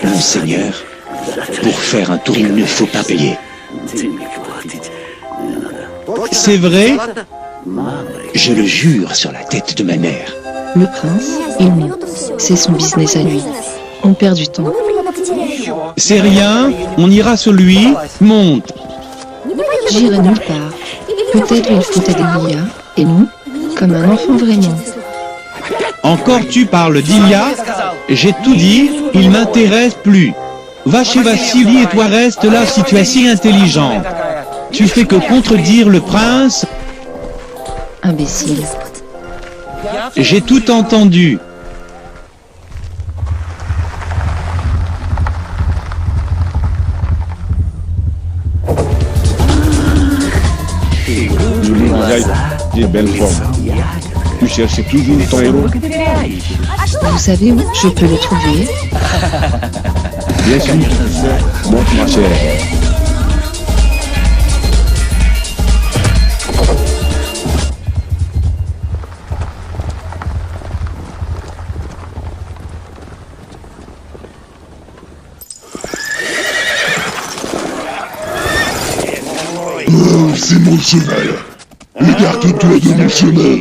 Monseigneur, pour faire un tour, il ne faut pas payer. C'est vrai? Je le jure sur la tête de ma mère. Le prince, il ment. C'est son business à lui. On perd du temps. C'est rien, on ira sur lui, monte. J'irai nulle part. Peut-être il faut aider Lilia, et nous, comme un enfant vraiment. Encore tu parles d'Ilia? J'ai tout dit, il m'intéresse plus. Va chez Vassili et toi reste là si tu es si intelligent. Tu fais que contredire le prince. Imbécile. J'ai tout entendu. Des belles formes. Tu cherches toujours ton héros? Vous savez où je peux le trouver? Bien sûr. Bon, ma chère. Oh, c'est mon cheval. Écarte-toi de mon chemin.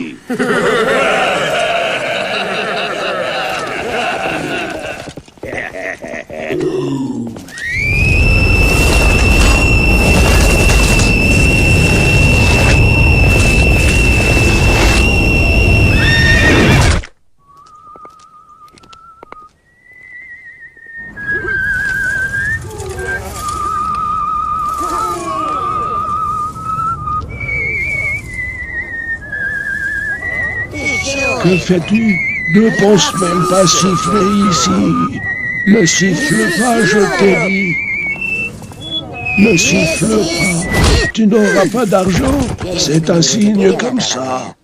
Que fais-tu? Ne pense même pas siffler ici. Ne siffle pas, je t'ai dit. Ne siffle pas. Tu n'auras pas d'argent. C'est un signe comme ça.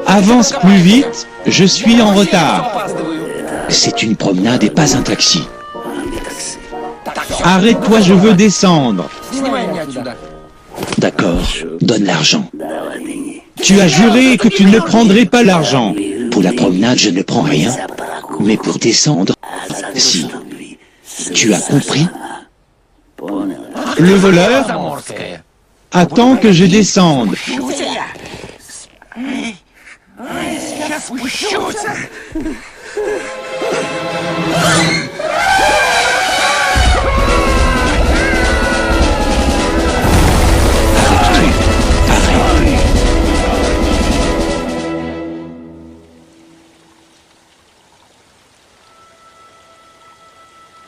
Avance plus vite, je suis en retard. C'est une promenade et pas un taxi. Arrête-toi, je veux descendre. D'accord, donne l'argent. Tu as juré que tu ne prendrais pas l'argent. Pour la promenade, je ne prends rien. Mais pour descendre, si. Tu as compris? Le voleur attend que je descende.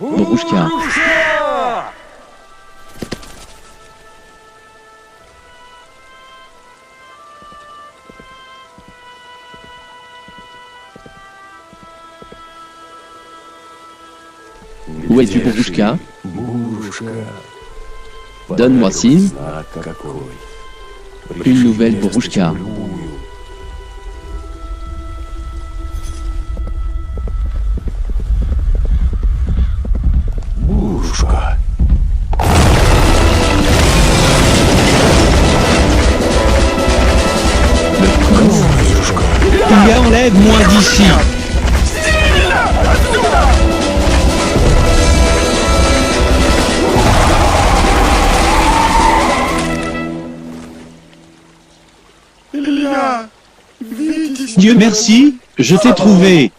Borouchka. Où es-tu, Borouchka? Donne-moi signe. Une nouvelle, Borouchka. Ilya, enlève-moi d'ici. Dieu merci, je t'ai trouvé.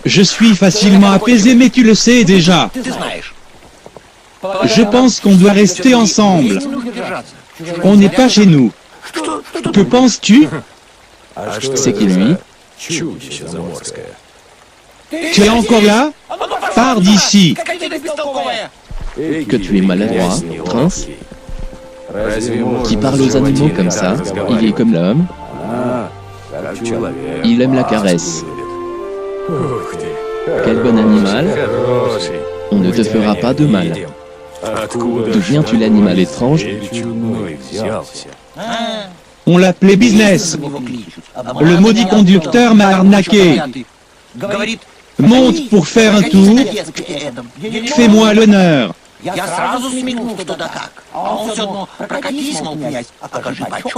Je suis facilement apaisé, mais tu le sais déjà. Je pense qu'on doit rester ensemble. On n'est pas chez nous. Que penses-tu? C'est qui lui? Tu es encore là? Pars d'ici. Que tu es maladroit, prince? Qui parle aux animaux comme ça? Il est comme l'homme. Il aime la caresse. Quel bon animal. On ne te fera pas de mal. D'où viens-tu, l'animal étrange? On l'appelait Business. Le maudit conducteur m'a arnaqué. Monte pour faire un tour. Fais-moi l'honneur.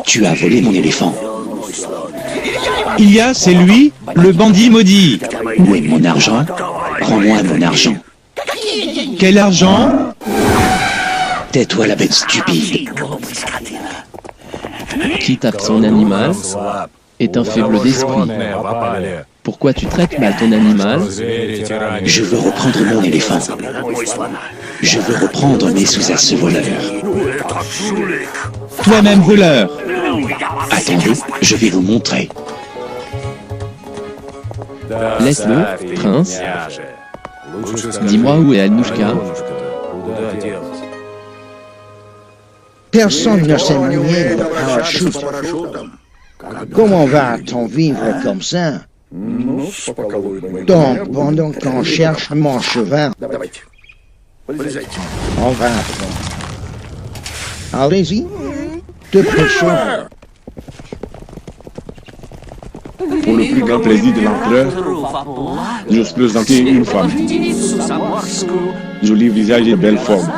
Tu as volé mon éléphant. Ilya, c'est lui, le bandit maudit. Où est mon argent? Rends-moi mon argent. Quel argent? Tais-toi, la bête stupide. Qui tape son animal est un faible d'esprit. Pourquoi tu traites mal ton animal? Je veux reprendre mon éléphant. Je veux reprendre mes sous à ce voleur. Toi-même voleur. Attendez, je vais vous montrer. Laisse-le, prince. Dis-moi où est Anouchka? Personne ne s'est muni de parachute. Comment va-t-on vivre comme ça? Donc, pendant qu'on cherche mon cheval, on va attendre. Allez-y, dépêchons. Pour le plus grand plaisir de l'empereur, j'ose présenter une femme. Joli visage et belle forme.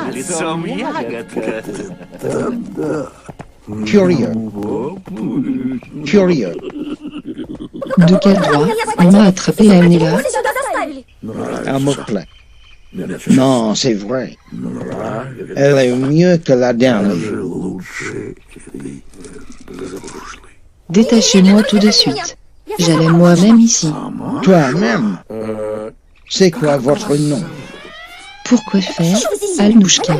Curieux. Curieux. De quel droit on m'a attrapé à Anela? Un mot-clé. Non, c'est vrai. Elle est mieux que la dernière. Détachez-moi tout de suite. J'allais moi-même ici. Toi-même? C'est quoi votre nom? Pourquoi faire Anouchka?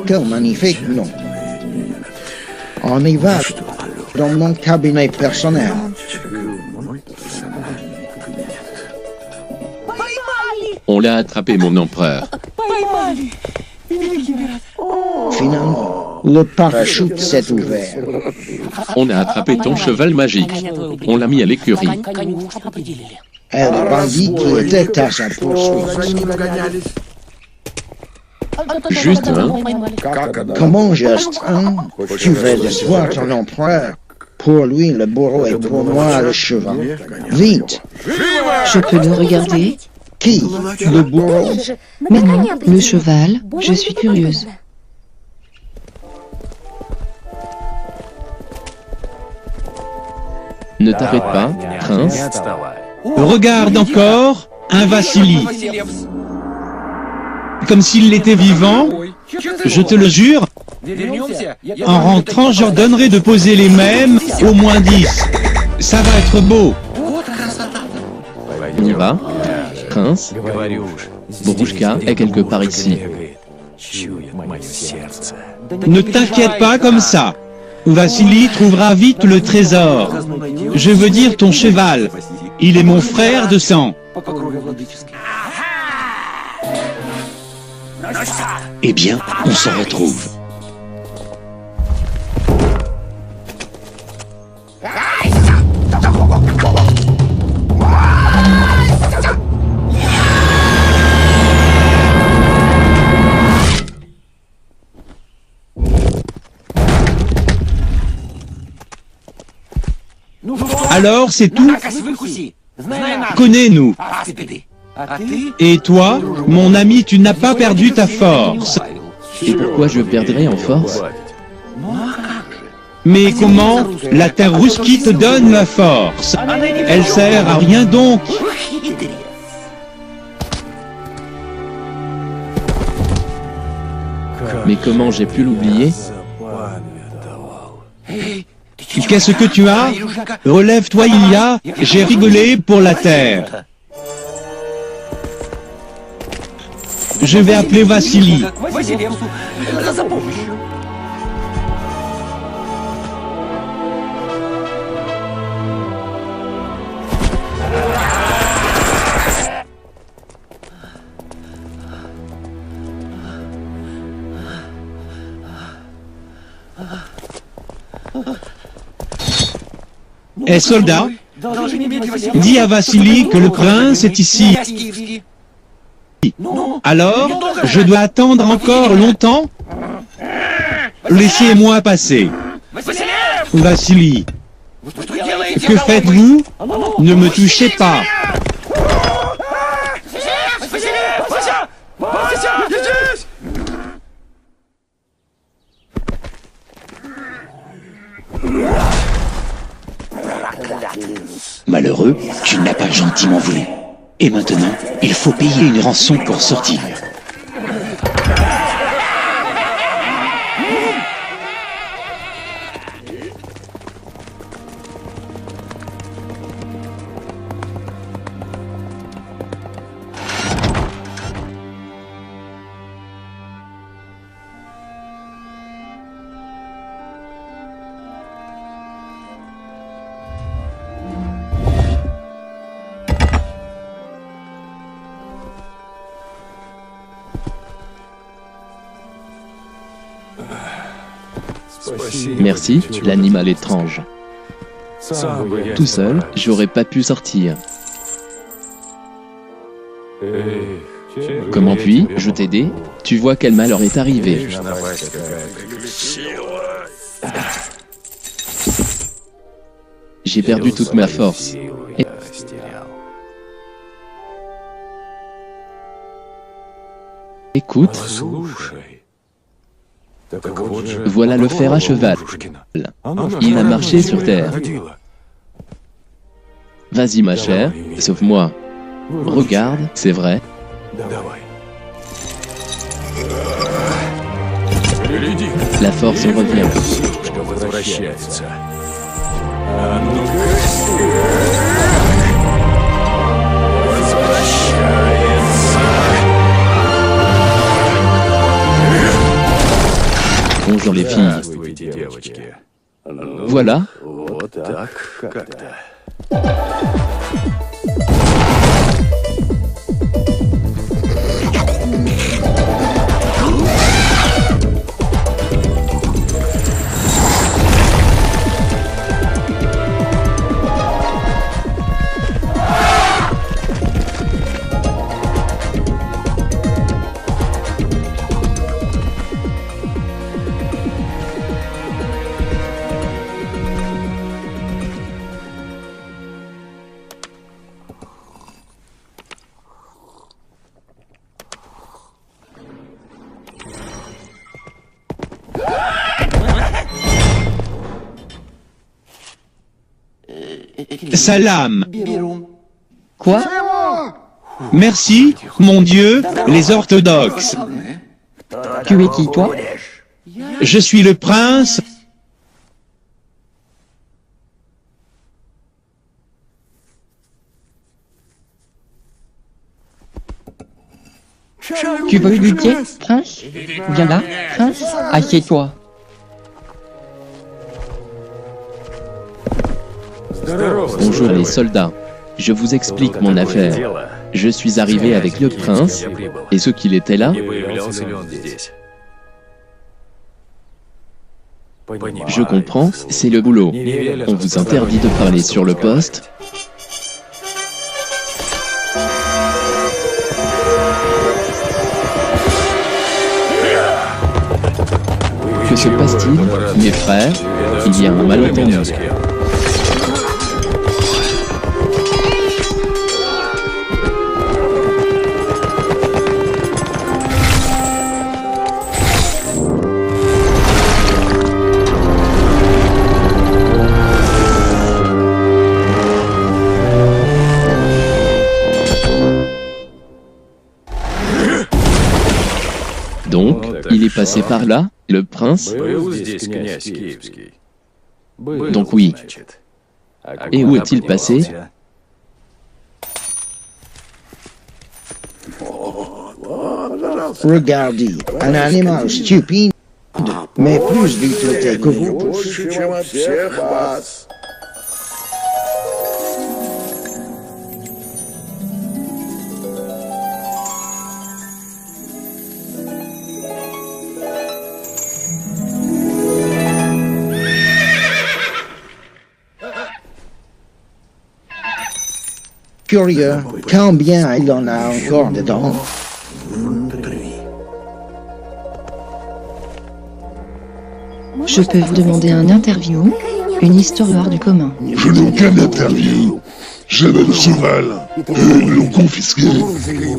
Quel magnifique nom. On y va dans mon cabinet personnel. On l'a attrapé, mon empereur. Finalement, Le parachute s'est ouvert. On a attrapé ton cheval magique. On l'a mis à l'écurie. Et le bandit qui était à sa poursuite. Juste un. Comment juste un? Tu vas décevoir ton empereur. Pour lui, le bourreau et pour moi, le cheval. Vite! Je peux le regarder? Qui? Le bourreau? Mais non, le cheval, je suis curieuse. Ne t'arrête pas, prince. Regarde encore un Vassili. Comme s'il était vivant, je te le jure, en rentrant, j'ordonnerai de poser les mêmes, au moins 10. Ça va être beau. On y va, prince. Borouchka est quelque part ici. Ne t'inquiète pas comme ça. Vassili trouvera vite le trésor. Je veux dire ton cheval. Il est mon frère de sang. Eh bien, on s'en retrouve. Alors, c'est tout? Connais-nous. Et toi, mon ami, tu n'as pas perdu ta force. Et pourquoi je perdrais en force? Mais comment la terre Ruski te donne la force? Elle sert à rien donc. Mais comment j'ai pu l'oublier? Qu'est-ce que tu as? Relève-toi, Ilya, j'ai rigolé pour la terre. Je vais appeler Vassili. Eh soldat, dis à Vassili que le prince est ici. Alors, je dois attendre encore longtemps? Laissez-moi passer. Vassili, que faites-vous? Ne me touchez pas. Malheureux, tu ne l'as pas gentiment voulu. Et maintenant, il faut payer une rançon pour sortir. Merci, l'animal étrange. Tout seul, j'aurais pas pu sortir. Comment puis-je t'aider? Tu vois quel malheur est arrivé. J'ai perdu toute ma force. Écoute. Voilà le fer à cheval. Il a marché sur terre. Vas-y ma chère, sauve-moi. Regarde, c'est vrai. La force revient. Bonjour les filles. Voilà. Salam. Quoi? Merci, mon Dieu, les orthodoxes. Tu es qui, toi? Je suis le prince. Tu veux du thé, prince? Viens là, prince, assieds-toi. Bonjour les soldats. Je vous explique mon affaire. Je suis arrivé avec le prince. Est-ce qu'il était là? Je comprends, c'est le boulot. On vous interdit de parler sur le poste. Que se passe-t-il, mes frères? Il y a un malentendu. Donc, il est passé par là, le prince? Donc oui. Et où est-il passé? Regardez, un animal stupide, mais plus d'utilité que vous. Curieux, combien il en a encore dedans? Je peux vous demander un interview? Une histoire du commun. Je n'ai aucun interview. J'avais le cheval. Ils l'ont confisqué.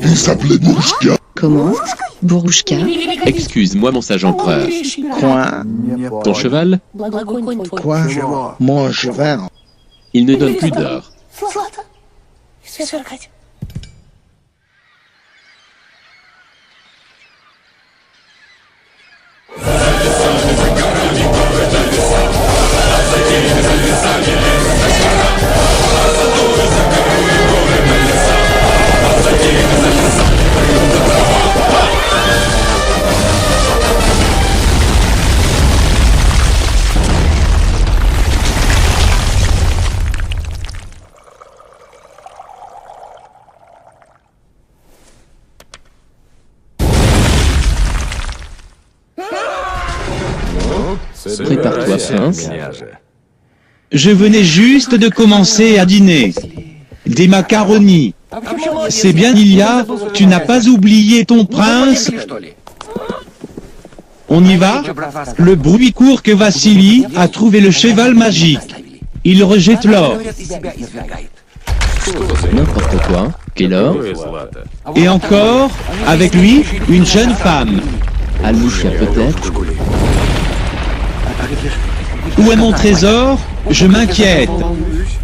Il s'appelait Borouchka. Comment? Borouchka? Excuse-moi mon sage empereur. Quoi? Ton cheval? Quoi? Mon cheval? Il ne donne plus d'or. Prépare-toi, prince. Je venais juste de commencer à dîner. Des macaronis. C'est bien, Ilia, tu n'as pas oublié ton prince? On y va? Le bruit court que Vassili a trouvé le cheval magique. Il rejette l'or. N'importe quoi. Quel or? Et encore, avec lui, une jeune femme. Alicia peut-être? Où est mon trésor? Je m'inquiète.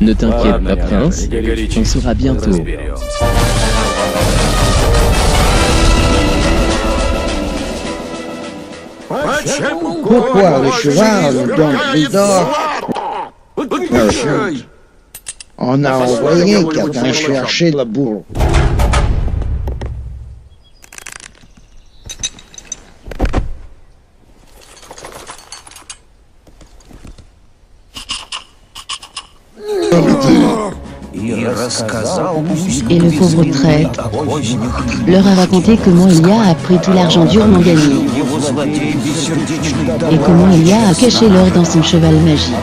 Ne t'inquiète pas, prince. On saura bientôt. Pourquoi le cheval nous donne plus d'or? On a envoyé quelqu'un chercher le bourreau. Et le pauvre traître leur a raconté comment Ilia a pris tout l'argent durement gagné et comment Ilia a caché l'or dans son cheval magique.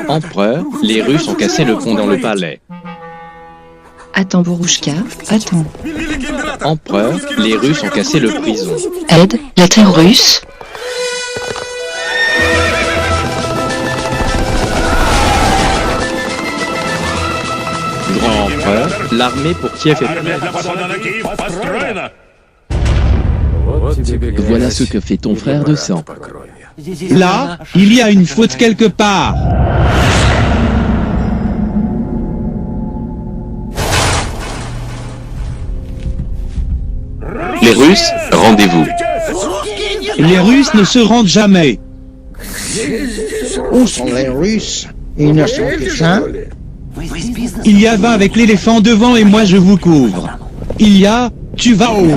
Empereur, les Russes ont cassé le pont dans le palais. Attends, Borouchka, attends. Empereur, les Russes ont cassé le prison. Aide, la terre russe. grand empereur, l'armée pour Kiev est Voilà ce que fait ton frère de sang. Là, il y a une faute quelque part. Les Russes, rendez-vous. Les Russes ne se rendent jamais. Où sont les Russes? Ils ne sont que 5. Il y a 20 avec l'éléphant devant et moi je vous couvre. Il y a, tu vas où?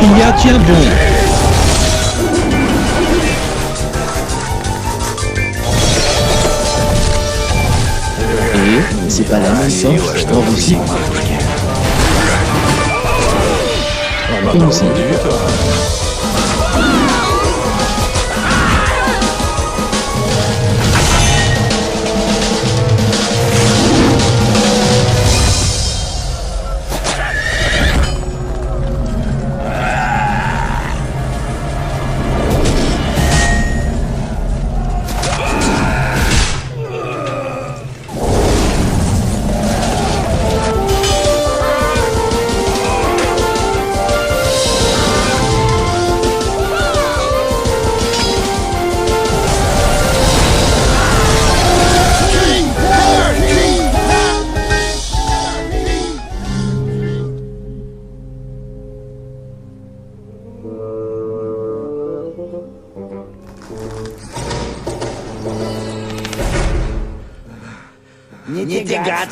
Il y a, tiens bon. Et c'est pas la même sorte en Russie. Aussi.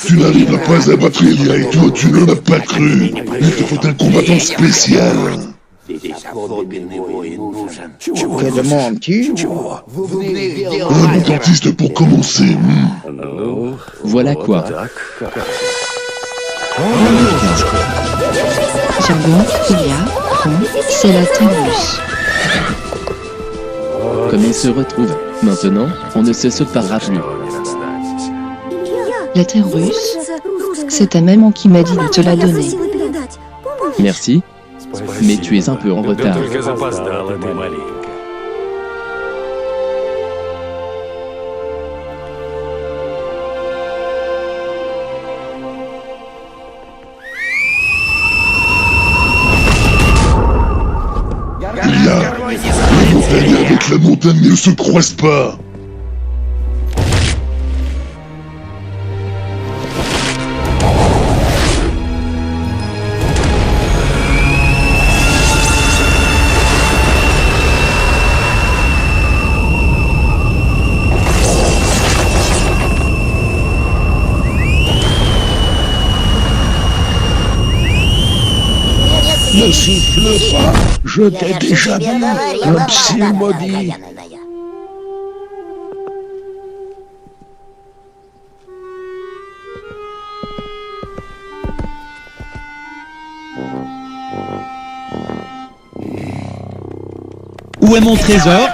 Tu n'arrives pas à battre Elia et toi tu ne l'as pas cru. Il te faut un combattant spécial. Que demandes-tu? Un dentiste pour commencer. Voilà quoi. Jargon, Ilia, Front, c'est la terre russe. Comme il se retrouve. Maintenant, on ne se séparera plus. La terre russe, c'est ta maman qui m'a dit de te la donner. Merci, mais tu es un peu en retard. Elia, la montagne avec la montagne ne se croisent pas. Ne siffle pas, je t'ai déjà dit, le psy maudit. Où est mon trésor?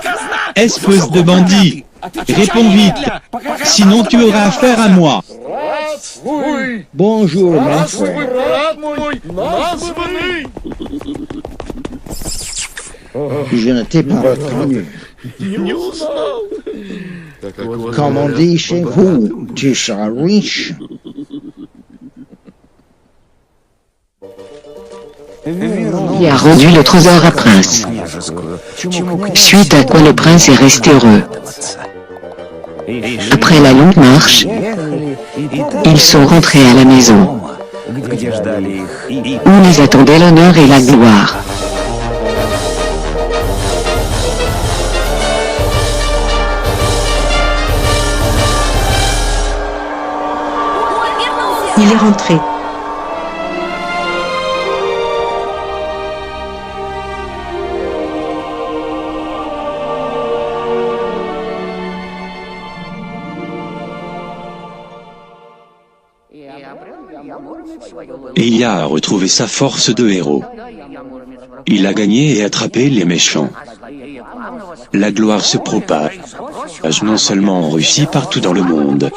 Espèce de bandit! Réponds vite, sinon tu auras affaire à moi. Bonjour, mon frère. Je ne t'ai pas reconnu. Comme on dit chez vous, tu seras riche. Il a rendu le trésor à Prince. Suite à quoi le prince est resté heureux. Après la longue marche, ils sont rentrés à la maison, où les attendaient l'honneur et la gloire. Il est rentré. Elia a retrouvé sa force de héros. Il a gagné et attrapé les méchants. La gloire se propage, non seulement en Russie, partout dans le monde.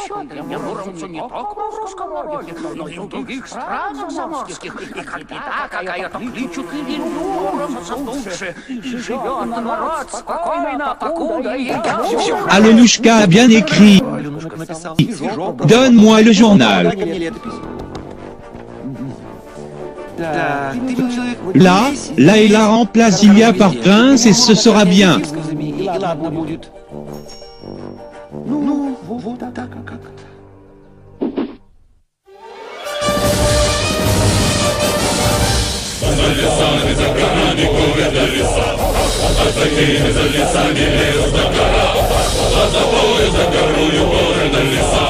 Alonushka a bien écrit. Donne-moi le journal. Là Layla remplace Ilya par prince et ce sera bien. Закарую горы на леса.